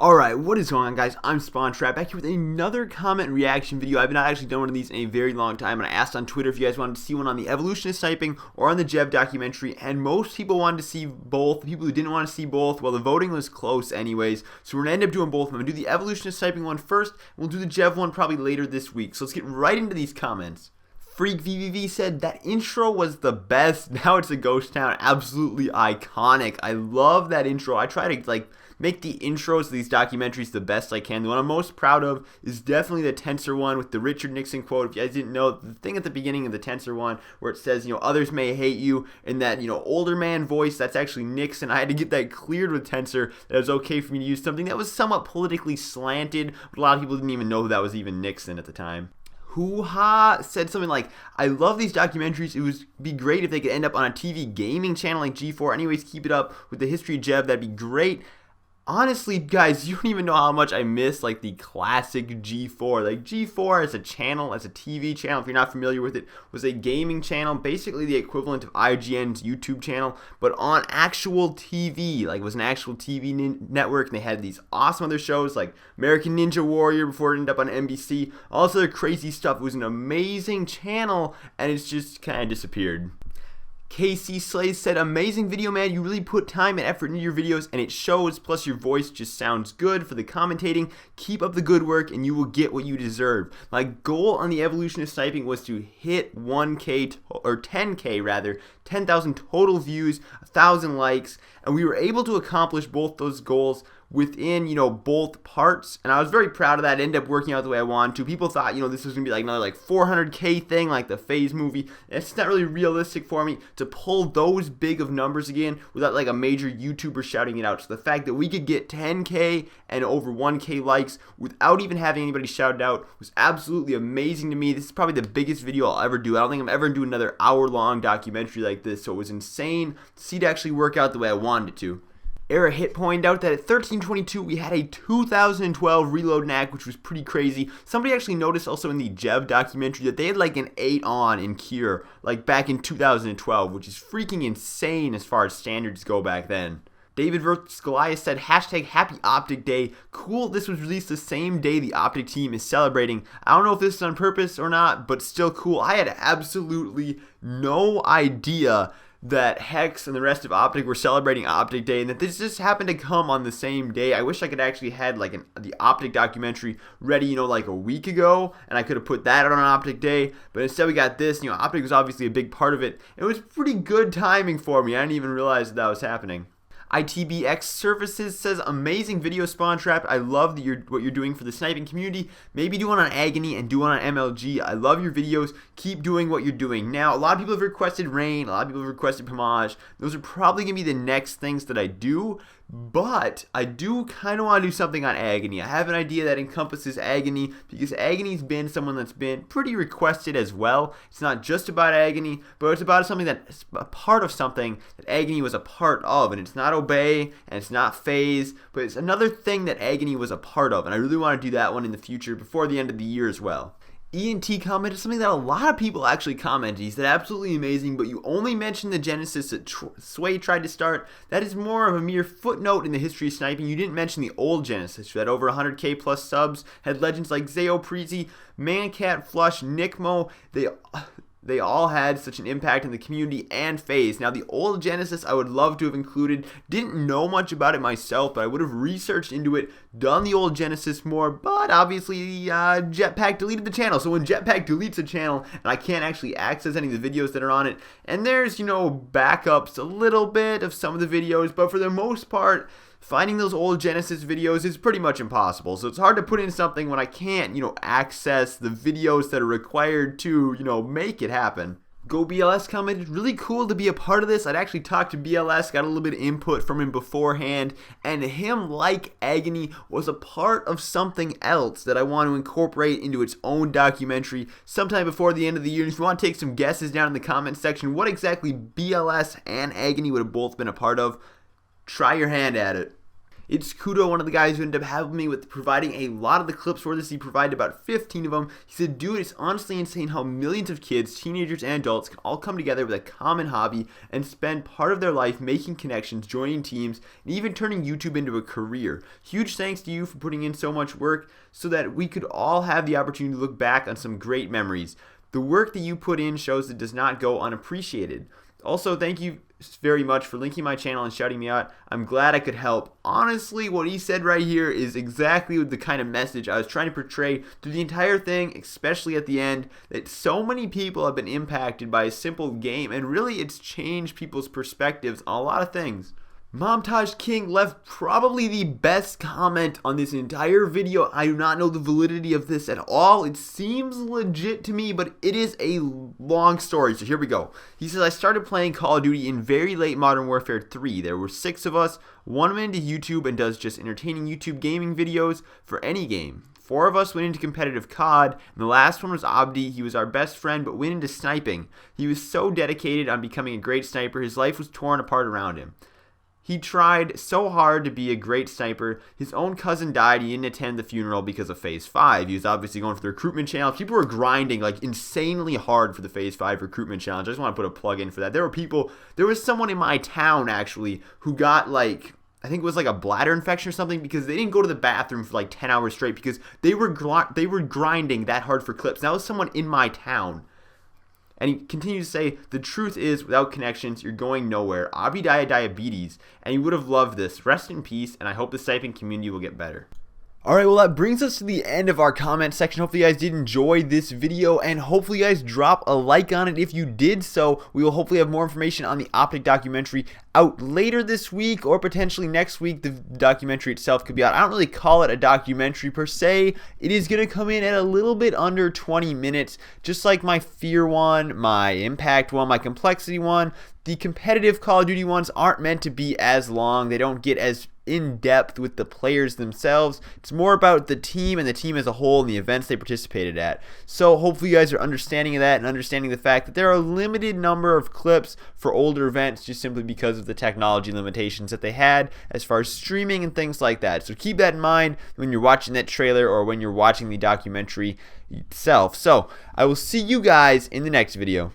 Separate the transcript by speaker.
Speaker 1: Alright, what is going on, guys? I'm SpawnTrap back here with another comment reaction video. I've not actually done one of these in a very long time, and I asked on Twitter if you guys wanted to see one on the Evolution of Sniping or on the Jev documentary, and most people wanted to see both. The people who didn't want to see both, well, the voting was close anyways, so we're going to end up doing both. I'm going to do the Evolution of Sniping one first, and we'll do the Jev one probably later this week. So let's get right into these comments. Freak VVV said, that intro was the best. Now it's a ghost town. Absolutely iconic. I love that intro. I try to make the intros of these documentaries the best I can. The one I'm most proud of is definitely the Tensor one with the Richard Nixon quote. If you guys didn't know, the thing at the beginning of the Tensor one where it says, others may hate you, in that, older man voice, that's actually Nixon. I had to get that cleared with Tensor, that it was okay for me to use something that was somewhat politically slanted, but a lot of people didn't even know that was even Nixon at the time. Hoo-ha said something like, I love these documentaries. It would be great if they could end up on a TV gaming channel like G4. Anyways, keep it up with the history of Jev. That'd be great. Honestly, guys, you don't even know how much I miss the classic G4. G4 as a channel, as a TV channel, if you're not familiar with it, was a gaming channel, basically the equivalent of IGN's YouTube channel, but on actual TV. It was an actual TV network, and they had these awesome other shows like American Ninja Warrior before it ended up on NBC. All this other crazy stuff. It was an amazing channel, and it's just kind of disappeared. KC Slays said, amazing video, man. You really put time and effort into your videos, and it shows. Plus, your voice just sounds good for the commentating. Keep up the good work, and you will get what you deserve. My goal on the Evolution of Sniping was to hit 1K, or 10K rather, 10,000 total views, 1,000 likes, and we were able to accomplish both those goals within, both parts, and I was very proud of that. It ended up working out the way I wanted to. People thought, this was going to be another 400K thing, like the Phase movie. It's not really realistic for me to pull those big of numbers again without a major YouTuber shouting it out. So the fact that we could get 10K and over 1K likes without even having anybody shout it out was absolutely amazing to me. This is probably the biggest video I'll ever do. I don't think I'm ever going to do another hour-long documentary like this, so it was insane to see it actually work out the way I wanted it to. Era Hit pointed out that at 1322 we had a 2012 reload knack, which was pretty crazy. Somebody actually noticed also in the Jev documentary that they had an 8 on in Cure, back in 2012, which is freaking insane as far as standards go back then. David vs. Goliath said, hashtag happy Optic Day. Cool, this was released the same day the Optic team is celebrating. I don't know if this is on purpose or not, but still cool. I had absolutely no idea that Hex and the rest of Optic were celebrating Optic Day, and that this just happened to come on the same day. I wish I could actually had the Optic documentary ready, a week ago, and I could have put that on Optic Day, but instead we got this. Optic was obviously a big part of it. It was pretty good timing for me. I didn't even realize that was happening. ITBX Services says, amazing video, SpawnTrap. I love what you're doing for the sniping community. Maybe do one on Agony and do one on MLG. I love your videos. Keep doing what you're doing. Now, a lot of people have requested Rain. A lot of people have requested Pomage. Those are probably going to be the next things that I do. But I do kind of want to do something on Agony. I have an idea that encompasses Agony, because Agony's been someone that's been pretty requested as well. It's not just about Agony, but it's about something that's a part of something that Agony was a part of. And it's not Obey, and it's not Phase, but it's another thing that Agony was a part of. And I really want to do that one in the future before the end of the year as well. ENT commented something that a lot of people actually commented. He said, absolutely amazing, but you only mentioned the Genesis that Sway tried to start. That is more of a mere footnote in the history of sniping. You didn't mention the old Genesis, who had over 100K plus subs, had legends like Zao Preezy, Mancat, Flush, Nickmo. They all had such an impact in the community and Phase. Now, the old Genesis I would love to have included. Didn't know much about it myself, but I would have researched into it, done the old Genesis more, but obviously Jetpack deleted the channel. So when Jetpack deletes a channel and I can't actually access any of the videos that are on it, and there's, backups a little bit of some of the videos, but for the most part, finding those old Genesis videos is pretty much impossible. So it's hard to put in something when I can't, access the videos that are required to, make it happen. Go BLS commented, really cool to be a part of this. I'd actually talked to BLS, got a little bit of input from him beforehand, and him, like Agony, was a part of something else that I want to incorporate into its own documentary sometime before the end of the year. And if you want to take some guesses down in the comment section, what exactly BLS and Agony would have both been a part of, try your hand at it. It's Kudo, one of the guys who ended up helping me with providing a lot of the clips for this. He provided about 15 of them. He said, dude, it's honestly insane how millions of kids, teenagers, and adults can all come together with a common hobby and spend part of their life making connections, joining teams, and even turning YouTube into a career. Huge thanks to you for putting in so much work so that we could all have the opportunity to look back on some great memories. The work that you put in shows it does not go unappreciated. Also, thank you very much for linking my channel and shouting me out. I'm glad I could help. Honestly, what he said right here is exactly the kind of message I was trying to portray through the entire thing, especially at the end, that so many people have been impacted by a simple game, and really it's changed people's perspectives on a lot of things. Montage King left probably the best comment on this entire video. I do not know the validity of this at all. It seems legit to me, but it is a long story, so here we go. He says, I started playing Call of Duty in very late Modern Warfare 3. There were 6 of us. One went into YouTube and does just entertaining YouTube gaming videos for any game. 4 of us went into competitive COD, and the last one was Abdi. He was our best friend, but went into sniping. He was so dedicated on becoming a great sniper, his life was torn apart around him. He tried so hard to be a great sniper. His own cousin died. He didn't attend the funeral because of Phase 5. He was obviously going for the recruitment challenge. People were grinding like insanely hard for the Phase 5 recruitment challenge. I just want to put a plug in for that. There was someone in my town actually who got like, I think it was like a bladder infection or something because they didn't go to the bathroom for like 10 hours straight because they were grinding that hard for clips. That was someone in my town. And he continues to say, the truth is, without connections, you're going nowhere. Abi died of diabetes, and he would have loved this. Rest in peace, and I hope the sniping community will get better. Alright, well that brings us to the end of our comment section. Hopefully you guys did enjoy this video, and hopefully you guys drop a like on it. If you did so, we will hopefully have more information on the Optic documentary out later this week, or potentially next week. The documentary itself could be out. I don't really call it a documentary per se. It is going to come in at a little bit under 20 minutes, just like my Fear one, my Impact one, my Complexity one. The competitive Call of Duty ones aren't meant to be as long. They don't get as in depth with the players themselves. It's more about the team and the team as a whole and the events they participated at. So hopefully you guys are understanding of that and understanding the fact that there are a limited number of clips for older events just simply because of the technology limitations that they had as far as streaming and things like that. So keep that in mind when you're watching that trailer or when you're watching the documentary itself. So I will see you guys in the next video.